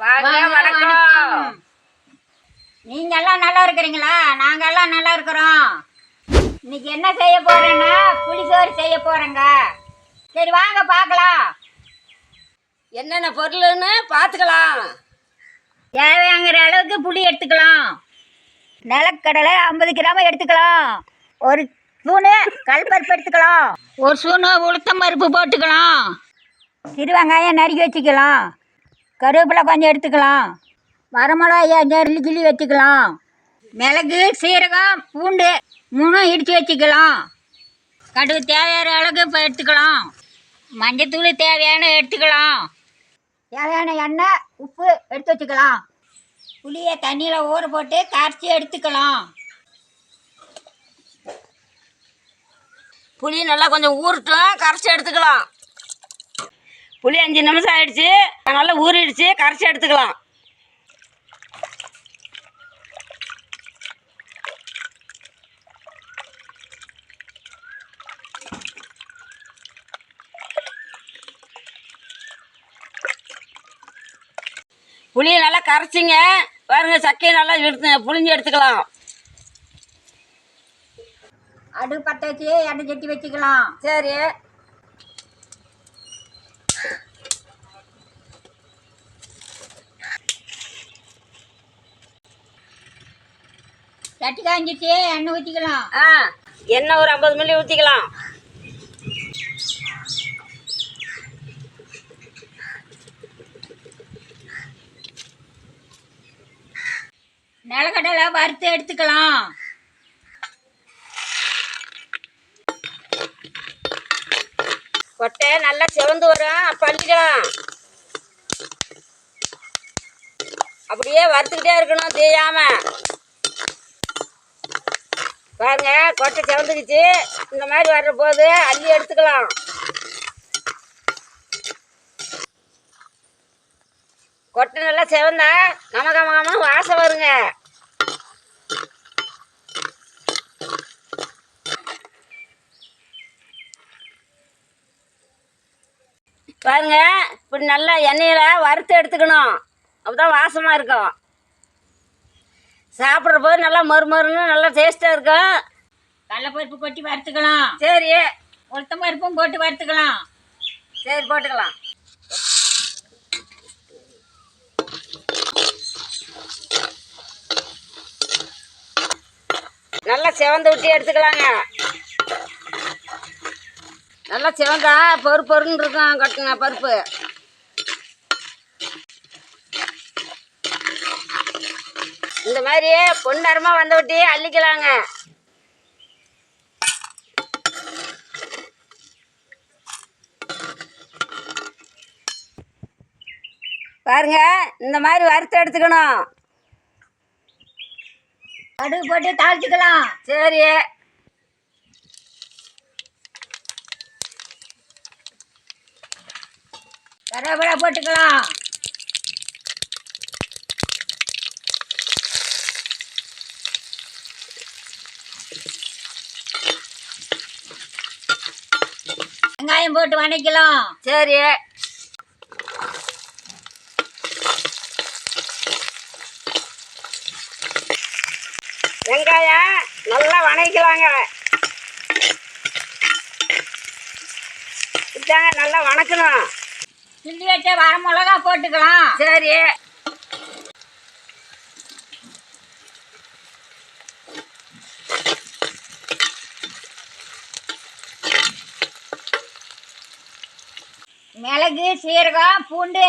வாங்க, வணக்கம். நீங்க எல்லாம் நல்லா இருக்கிறீங்களா? நாங்க எல்லாம் நல்லா இருக்கிறோம். இன்னைக்கு என்ன செய்ய போறேன்னா புளிசோறு செய்ய போறேங்க. சரி வாங்க பார்க்கலாம். என்னென்ன பொருள்னு பார்த்துக்கலாம். தேவையாங்கிற அளவுக்கு புளி எடுத்துக்கலாம். நிலக்கடலை 50 கிராம் எடுத்துக்கலாம். ஒரு ஸ்பூனு கல்பருப்பு எடுத்துக்கலாம். ஒரு ஸ்பூனு உளுத்தம் பருப்பு போட்டுக்கலாம். சிறு வெங்காயம் நறுக்கி வச்சுக்கலாம். கருவேப்பிலை கொஞ்சம் எடுத்துக்கலாம். வரமிளகாய் கிள்ளி வச்சுக்கலாம். மிளகு சீரகம் பூண்டு 3 இடித்து வச்சுக்கலாம். கடுகு தேவையான அளவுக்கு இப்போ எடுத்துக்கலாம். மஞ்சத்தூள் தேவையான எடுத்துக்கலாம். தேவையான எண்ணெய் உப்பு எடுத்து வச்சுக்கலாம். புளியை தண்ணியில் ஊற போட்டு கரைச்சி எடுத்துக்கலாம். புளி நல்லா கொஞ்சம் ஊறட்டும், கரைச்சி எடுத்துக்கலாம். புளி 5 நிமிஷம் ஆயிடுச்சு, நல்லா ஊறிடுச்சு, கரைச்சி எடுத்துக்கலாம். புளியை நல்லா கரைச்சிங்க பாருங்க. சக்கையை நல்லா புளிஞ்சு எடுத்துக்கலாம். அடுப்பு பற்ற வச்சு எண்ணெய் சட்டி வச்சுக்கலாம். சரி, சட்டி காஞ்சிச்சு, எண்ணெய் ஊற்றிக்கலாம். எண்ணெய் ஒரு 50 மில்லி ஊற்றிக்கலாம். நிலக்கடலை வறுத்து எடுத்துக்கலாம். கொட்டை நல்லா சிவந்து வரும், பள்ளிக்கலாம். அப்படியே வறுத்துக்கிட்டே இருக்கணும், தேயாம. பாருங்க, கொட்டை சிவந்துக்குச்சு. இந்த மாதிரி வர்ற போது அள்ளி எடுத்துக்கலாம். கொட்டை நல்லா சிவந்தா கம வாசம் வருங்க. பாருங்க, இப்படி நல்லா எண்ணெயில வறுத்து எடுத்துக்கணும். அப்போதான் வாசமாக இருக்கும். சாப்பிட்ற போது நல்லா மறுமருன்னு நல்லா டேஸ்ட்டாக இருக்கும். கடலைப்பருப்பு கொட்டி வறுத்துக்கலாம். சரி, உளுத்தம் பருப்பும் போட்டு வறுத்துக்கலாம். சரி, போட்டுக்கலாம். நல்லா சிவந்து விட்டு எடுத்துக்கலாங்க. நல்லா சிவந்தா பொறுன்னு இருக்கும். கட்டுங்க பருப்பு. இந்த மாதிரி பொன்னரமாக வந்த விட்டு அள்ளிக்கலாங்க. பாருங்க, இந்த மாதிரி வறுத்து எடுத்துக்கணும். கடுகு போட்டு தாளிச்சுக்கலாம். சரி, கருவேப்பிலை போட்டுக்கலாம். வெங்காயம் போட்டு வதக்கலாம். சரி, வெங்காயம் நல்லா வதக்கலாங்க. இதாங்க நல்லா வதக்கணும். கிள்ளி வச்ச வரமிளகா போட்டுக்கலாம். சரி, மிளகு சீரகம் பூண்டு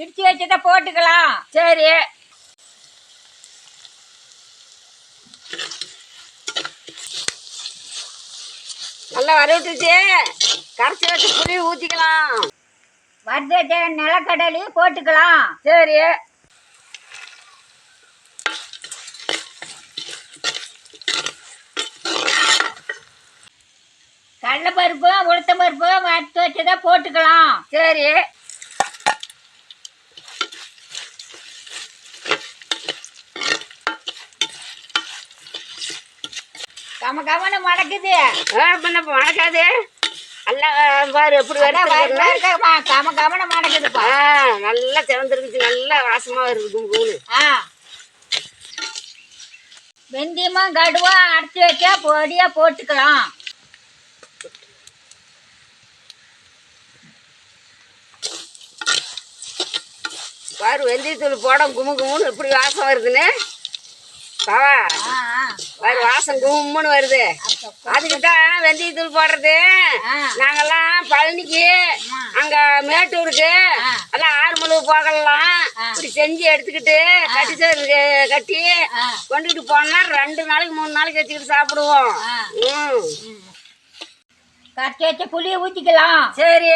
இடிச்சு வச்சதை போட்டுக்கலாம். சரி, நல்லா வறுத்துச்சு. கரைச்சி வச்சு புளி ஊற்றிக்கலாம். வறுத்து வச்ச நிலக்கடலையும் போட்டுக்கலாம். சரி, கடலைப்பருப்பும் உளுத்தம் பருப்பும் வறுத்து வச்சதை போட்டுக்கலாம். சரி, கம கமன்னு மணக்குது. பண்ண மணக்காது. நல்லா பாரு எப்படி வருது. கமனம் நடக்குதுப்பா. நல்லா திறந்துருக்குச்சு, நல்லா வாசமா இருக்குது கூழு. வெந்தயமும் கடுவும் அரைச்சி வச்சா பொடியா போட்டுக்கலாம். பாரு வெந்தயத்தூள் போட குமு குமுன்னு எப்படி வாசம் வருதுன்னு பாவா. பாரு வாசம் கும்முன்னு வருது. அதுக்கு தான் வெந்தயத்தூள் போடுறது. நாங்கெல்லாம் பழனிக்கு அங்க மேட்டூருக்கு எல்லாம் ஆறுமளவு போகலாம் இப்படி செஞ்சு எடுத்துக்கிட்டு கட்டி கட்டி கொண்டுகிட்டு போனா 2 நாளைக்கு 3 நாளைக்கு வச்சுக்கிட்டு சாப்பிடுவோம். கரைச்சி வச்ச புளியை ஊற்றிக்கலாம். சரி.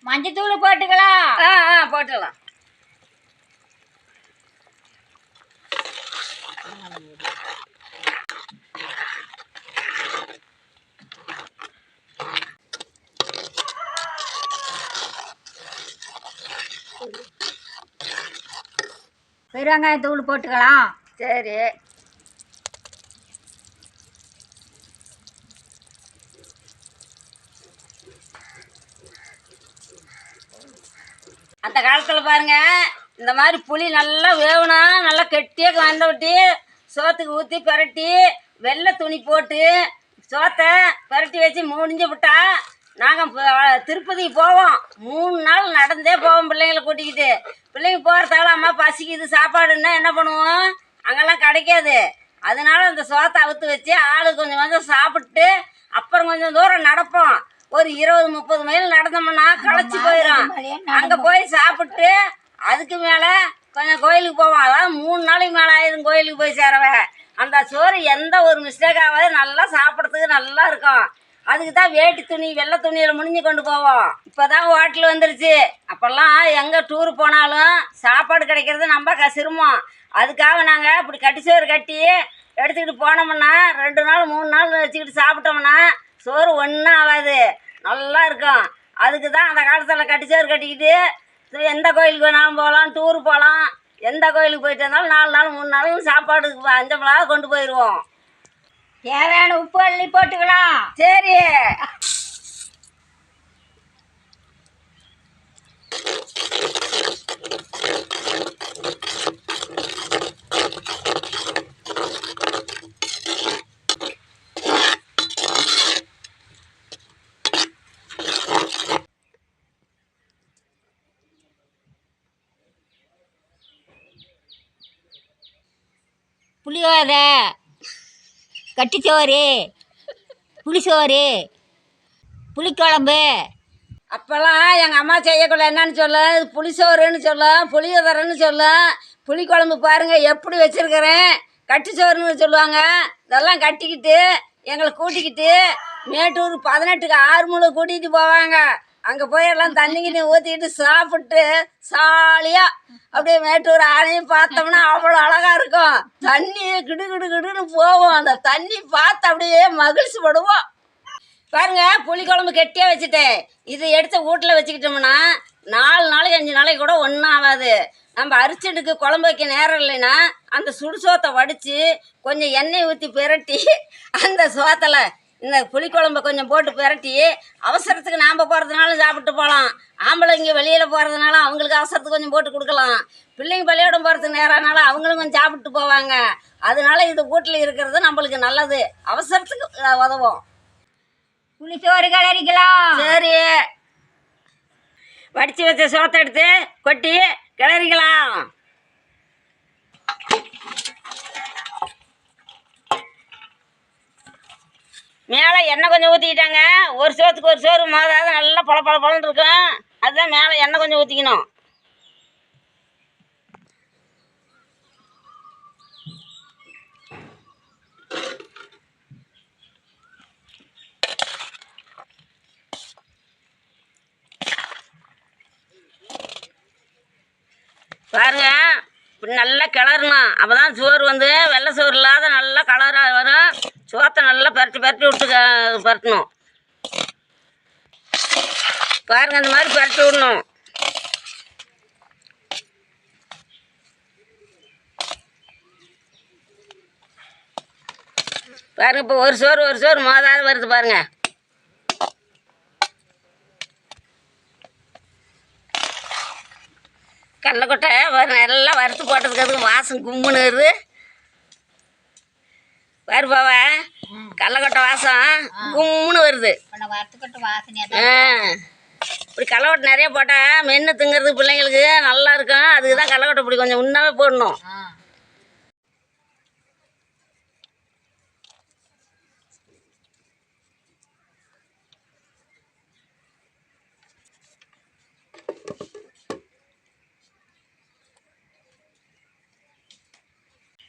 மஞ்சத்தூள் போட்டுக்கலாம். போட்டுக்கலாம். பெருங்காயத்தூள் போட்டுக்கலாம். சரி. அந்த காலத்தில் பாருங்க இந்த மாதிரி புளி நல்லா வேகணும், நல்லா கெட்டியாக வந்த விட்டு சோத்துக்கு ஊற்றி பரட்டி வெள்ளை துணி போட்டு சோத்தை பரட்டி வச்சு முடிஞ்சு விட்டா நாங்கள் திருப்பதிக்கு போவோம். 3 நாள் நடந்தே போவோம் பிள்ளைங்களை கூட்டிக்கிட்டு. பிள்ளைங்க போகிறதால அம்மா பசிக்குது சாப்பாடுன்னா என்ன பண்ணுவோம், அங்கெல்லாம் கிடைக்காது. அதனால அந்த சோத்தை அவுத்து வச்சு ஆளு கொஞ்சம் கொஞ்சம் சாப்பிட்டு அப்புறம் கொஞ்சம் தூரம் நடப்போம். ஒரு 20-30 மைல் நடந்தோம்னா களைச்சி போயிடும். அங்கே போய் சாப்பிட்டு அதுக்கு மேலே கொஞ்சம் கோயிலுக்கு போவோம். அதாவது 3 நாளைக்கு மேலே ஆயிரும் கோயிலுக்கு போய் சேரவே. அந்த சோறு எந்த ஒரு மிஸ்டேக் ஆகாது, நல்லா சாப்பிட்றதுக்கு நல்லா இருக்கும். அதுக்கு தான் வேட்டி துணி வெள்ளை துணியில் முடிஞ்சு கொண்டு போவோம். இப்போ தான் ஹோட்டல் வந்துருச்சு. அப்போல்லாம் எங்கே டூர் போனாலும் சாப்பாடு கிடைக்கிறது நம்ம சிரமம். அதுக்காக நாங்கள் இப்படி கட்டி சோறு கட்டி எடுத்துக்கிட்டு போனோம்னா 2 நாள் 3 நாள் வச்சுக்கிட்டு சாப்பிட்டோம்னா சோறு ஒன்றும் ஆகாது, நல்லா இருக்கும். அதுக்கு தான் அந்த காலத்தில் கட்டிச்சோறு கட்டிக்கிட்டு எந்த கோயிலுக்கு வேணாலும் போகலாம், டூர் போகலாம். எந்த கோயிலுக்கு போயிட்டு இருந்தாலும் 4 நாள் 3 நாள் சாப்பாடுக்கு 5 மணி கொண்டு போயிடுவோம். தேவையான உப்பு அள்ளி போட்டுக்கலாம். சரி. புளியோதரை, கட்டிச்சோறு, புளிசோறு, புளிக்குழம்பு. அப்போல்லாம் எங்கள் அம்மா செய்யக்குள்ள என்னன்னு சொல்ல, புளிசோறுன்னு சொல்ல, புளியோதரைன்னு சொல்ல. புளிக்குழம்பு பாருங்கள் எப்படி வச்சுருக்கிறேன், கட்டிச்சோறுன்னு சொல்லுவாங்க. இதெல்லாம் கட்டிக்கிட்டு எங்களை கூட்டிக்கிட்டு மேட்டூர் 18க்கு ஆறுமலை கூட்டிகிட்டு போவாங்க. அங்கே போய் எல்லாம் தண்ணிக்கிட்டு ஊற்றிக்கிட்டு சாப்பிட்டு சாலியாக அப்படியே மேட்டூர் ஆணையும் பார்த்தோம்னா அவ்வளோ அழகாக இருக்கும். தண்ணி கிடு கிடு கிடுன்னு போவோம். அந்த தண்ணி பார்த்து அப்படியே மகிழ்ச்சி படுவோம். பாருங்க புளிக்குழம்பு கெட்டியாக வச்சுட்டேன். இதை எடுத்து வீட்டில் வச்சுக்கிட்டோம்னா 4 நாளைக்கு 5 நாளைக்கு கூட ஒன்றும் ஆகாது. நம்ம அரிச்செடுக்கு குழம்பு வைக்க நேரம் இல்லைன்னா அந்த சுடு சோத்தை வடித்து கொஞ்சம் எண்ணெய் ஊற்றி பிரட்டி அந்த சோத்தில் இந்த புளிக்குழம்பை கொஞ்சம் போட்டு பிரட்டி அவசரத்துக்கு நாம் போகிறதுனாலும் சாப்பிட்டு போகலாம். ஆம்பளைங்க வெளியில் போகிறதுனால அவங்களுக்கு அவசரத்துக்கு கொஞ்சம் போட்டு கொடுக்கலாம். பிள்ளைங்க பள்ளியோடம் போகிறதுக்கு நேரம்னால அவங்களும் கொஞ்சம் சாப்பிட்டு போவாங்க. அதனால இது வீட்டில் இருக்கிறது நம்மளுக்கு நல்லது, அவசரத்துக்கு உதவும். புளிச்சோறு கிளறிக்கலாம். சரி. வடித்து வச்ச சோத்தை எடுத்து கொட்டி கிளறிக்கலாம். மேலே எண்ணெய் கொஞ்சம் ஊற்றிக்கிட்டாங்க. ஒரு சோத்துக்கு ஒரு சோறு மாதாது நல்லா பழன்னு இருக்கும். அதுதான் மேலே எண்ணெய் கொஞ்சம் ஊற்றிக்கணும். பாருங்க இப்படி நல்லா கிளறணும். அப்போ தான் சோறு வந்து வெள்ளை சோறு இல்லாத நல்லா கலராக வரும். சோத்தை நல்லா பரட்டி விட்டு பரட்டணும். பாருங்க இந்த மாதிரி பரட்டி விடணும். பாருங்க இப்போ ஒரு சோறு மோதாது வருது பாருங்க. கடலக்கொட்டை நல்லா வறுத்து போட்டதுக்கு அதுக்கு வாசம் கும்முன்னு வருது. வருபாவா கடலக்கொட்டை வாசம் கும்முன்னு வருது. வறுத்துக்கட்டு வாசனையா இப்படி கடலக்கொட்டை நிறைய போட்டால் மென்று திங்கிறது பிள்ளைங்களுக்கு நல்லா இருக்கும். அதுக்கு தான் கடலக்கொட்டை இப்படி கொஞ்சம் முன்னாவே போடணும்.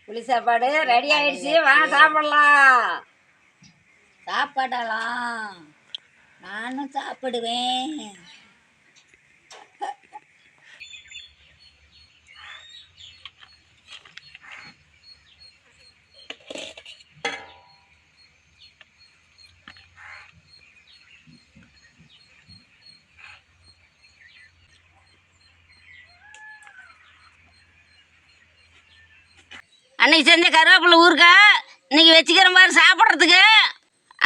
புளி சாப்பாடு ரெடி ஆயிடுச்சு, வா சாப்பிடலாம். சாப்பாடலாம் நானும் சாப்பிடுவேன். அன்னைக்கு செஞ்ச கருவேப்பிலை ஊருக்கா இன்னைக்கு வச்சுக்கிற மாதிரி சாப்பிட்றதுக்கு.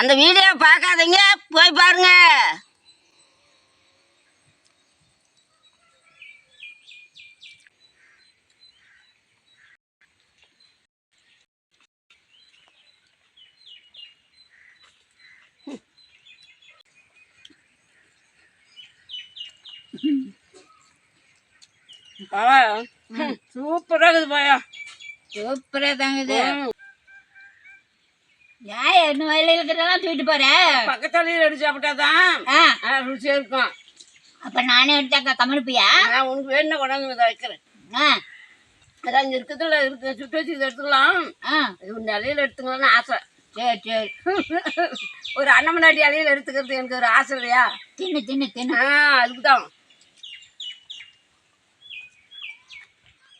அந்த வீடியோ பார்க்காதீங்க, போய் பாருங்க. சூப்பராக இருக்குது பாயா. சூப்பராக தாங்குது. ஏன் என்ன வயலில் இருக்கிறதெல்லாம் தூக்கிட்டு போகிறேன்? பக்கத்தாலையும் எடுத்து சாப்பிட்டாதான் ருசியாக இருக்கும். அப்போ நானே எடுத்தாக்கா கமலுப்பியா? நான் உனக்கு வேணும்னா கொண்டாந்து இதை வைக்கிறேன். அதான் இங்கே இருக்கிறதுல இருக்கு, சுட்டு வச்சு இதை எடுத்துக்கலாம். இது அலையில் எடுத்துக்கலாம்னு ஆசை. சரி சரி. ஒரு அன்னமநாட்டி அலையில் எடுத்துக்கிறது எனக்கு ஒரு ஆசை இல்லையா? தின்னு தின்னு தின்னு. அதுக்கு தான்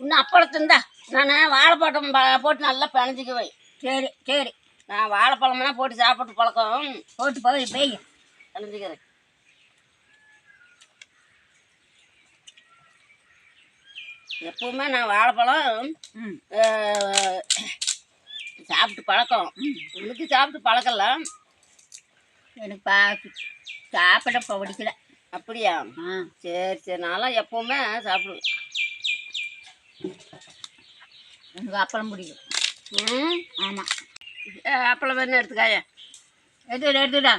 இன்னும் அப்பளத்துந்தா நான் வாழைப்பழம் போட்டு நல்லா பிணைஞ்சிக்குவேன். சரி சரி. நான் வாழைப்பழம்னா போட்டு சாப்பிட்டு பழக்கம். போட்டு போய் போய் பிணைஞ்சிக்கிறேன். எப்பவுமே நான் வாழைப்பழம் சாப்பிட்டு பழக்கம். உனக்கு சாப்பிட்டு பழக்கலாம். எனக்கு சாப்பிட பிடிக்கல. அப்படியா? சரி சரி. நான்லாம் எப்பவுமே சாப்பிடுவேன். எனக்கு அப்பளம் பிடிக்கும். ஆமாம். அப்பளம் வேணும் எடுத்துக்காய. எடுத்துடா.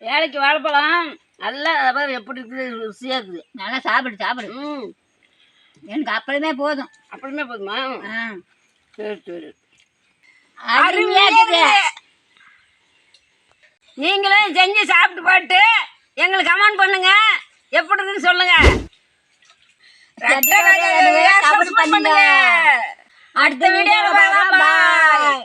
வேலைக்கு வாழைப்பழம் நல்லா அதாவது எப்படி இருக்குது, ருசியாக இருக்குது. நல்லா சாப்பிடு சாப்பிடு. எனக்கு அப்பளமே போதும். அப்பளமே போதுமா? சரி சரி. அருமையாக. நீங்களும் செஞ்சு சாப்பிட்டு போட்டு எங்களுக்கு கமெண்ட் பண்ணுங்க, எப்படி இருக்குன்னு சொல்லுங்க. பண்ணுங்க. அடுத்த வீடியோல பார்க்கலாம். பாய்.